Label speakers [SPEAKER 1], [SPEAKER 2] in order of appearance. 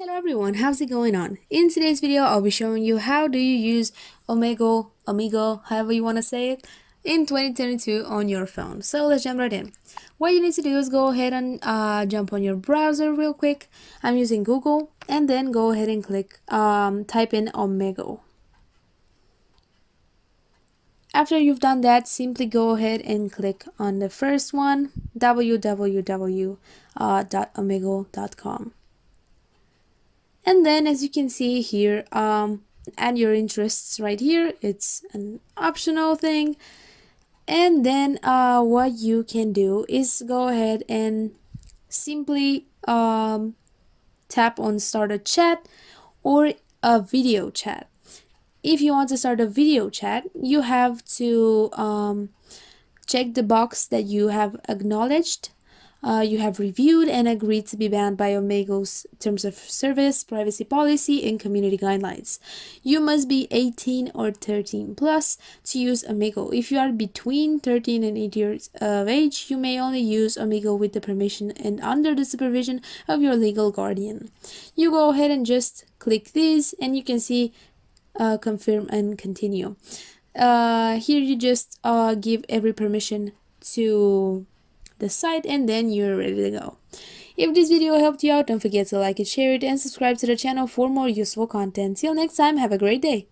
[SPEAKER 1] Hello everyone, how's it going on? In today's video, I'll be showing you how do you use Omegle, however you want to say it, in 2022 on your phone. So let's jump right in. What you need to do is go ahead and jump on your browser real quick. I'm using Google, and then go ahead and type in Omegle. After you've done that, simply go ahead and click on the first one, www.omegle.com. And then as you can see here, add your interests right here. It's an optional thing. And then what you can do is go ahead and simply tap on start a chat or a video chat. If you want to start a video chat, you have to check the box that you have acknowledged, you have reviewed and agreed to be bound by Omegle's terms of service, privacy policy, and community guidelines. You must be 18 or 13 plus to use Omegle. If you are between 13 and 18 years of age, you may only use Omegle with the permission and under the supervision of your legal guardian. You go ahead and just click this, and you can see confirm and continue. Here you just give every permission to the site, and then you're ready to go. If this video helped you out, don't forget to like it, share it, and subscribe to the channel for more useful content. Till next time, have a great day.